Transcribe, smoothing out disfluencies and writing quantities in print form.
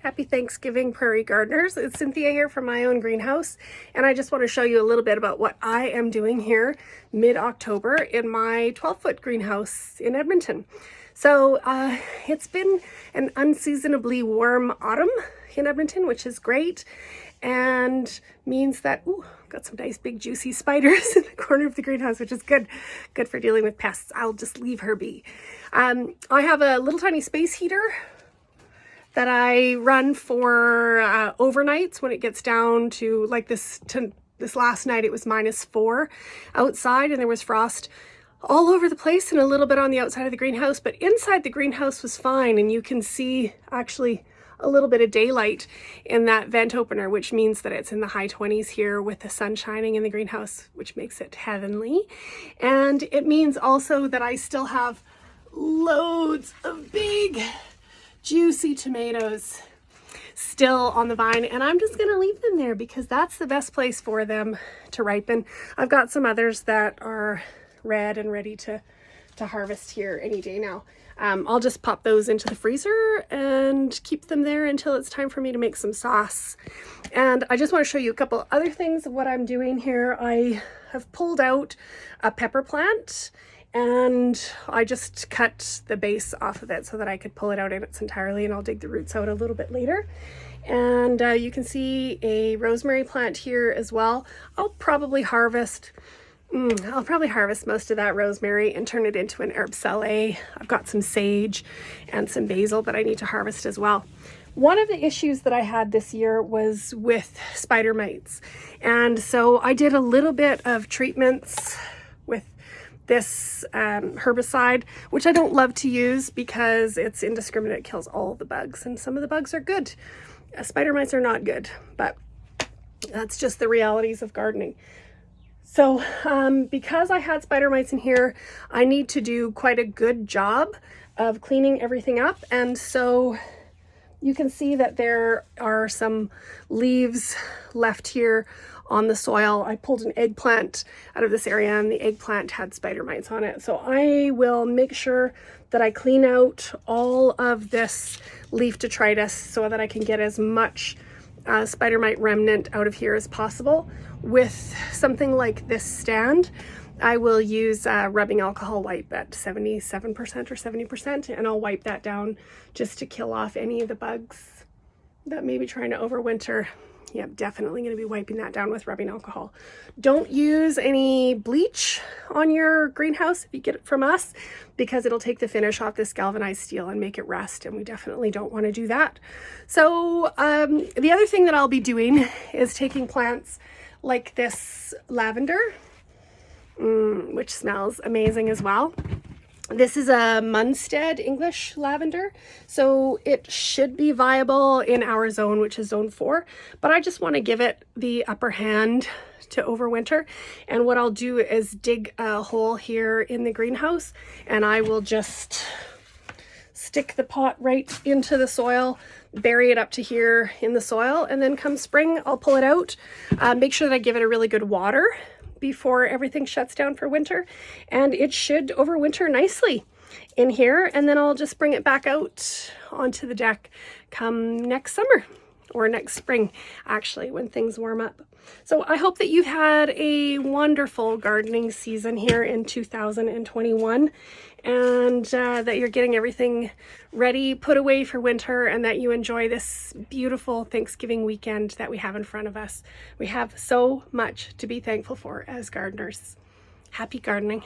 Happy Thanksgiving, Prairie Gardeners. It's Cynthia here from my own greenhouse, and I just want to show you a little bit about what I am doing here mid-October in my 12-foot greenhouse in Edmonton. So it's been an unseasonably warm autumn in Edmonton, which is great, and means that, I've got some nice big juicy spiders in the corner of the greenhouse, which is good for dealing with pests. I'll just leave her be. I have a little tiny space heater that I run for overnights when it gets down to like this last night. It was -4 outside and there was frost all over the place and a little bit on the outside of the greenhouse, but inside the greenhouse was fine, and you can see actually a little bit of daylight in that vent opener, which means that it's in the high 20s here with the sun shining in the greenhouse, which makes it heavenly. And it means also that I still have loads of big juicy tomatoes still on the vine, and I'm just gonna leave them there because that's the best place for them to ripen. I've got some others that are red and ready to harvest here any day now. I'll just pop those into the freezer and keep them there until it's time for me to make some sauce. And I just want to show you a couple other things of what I'm doing here. I have pulled out a pepper plant and I just cut the base off of it so that I could pull it out in its entirety, and I'll dig the roots out a little bit later. And you can see a rosemary plant here as well. I'll probably harvest most of that rosemary and turn it into an herb salé. I've got some sage and some basil that I need to harvest as well. One of the issues that I had this year was with spider mites. And so I did a little bit of treatments with this herbicide, which I don't love to use because it's indiscriminate, kills all the bugs, and some of the bugs are good. Spider mites are not good, but that's just the realities of gardening. So because I had spider mites in here, I need to do quite a good job of cleaning everything up. And so you can see that there are some leaves left here on the soil. I pulled an eggplant out of this area and the eggplant had spider mites on it. So I will make sure that I clean out all of this leaf detritus so that I can get as much spider mite remnant out of here as possible. With something like this stand, I will use rubbing alcohol wipe at 77% or 70%, and I'll wipe that down just to kill off any of the bugs that may be trying to overwinter. Yep, definitely going to be wiping that down with rubbing alcohol. Don't use any bleach on your greenhouse if you get it from us, because it'll take the finish off this galvanized steel and make it rust, and we definitely don't want to do that. So the other thing that I'll be doing is taking plants like this lavender, which smells amazing as well. This is a Munstead English lavender, so it should be viable in our zone, which is zone 4, but I just want to give it the upper hand to overwinter. And what I'll do is dig a hole here in the greenhouse, and I will just stick the pot right into the soil, bury it up to here in the soil, and then come spring, I'll pull it out. Make sure that I give it a really good water before everything shuts down for winter, and it should overwinter nicely in here, and then I'll just bring it back out onto the deck come next summer, or next spring actually, when things warm up. So I hope that you've had a wonderful gardening season here in 2021, and that you're getting everything ready, put away for winter, and that you enjoy this beautiful Thanksgiving weekend that we have in front of us. We have so much to be thankful for as gardeners. Happy gardening.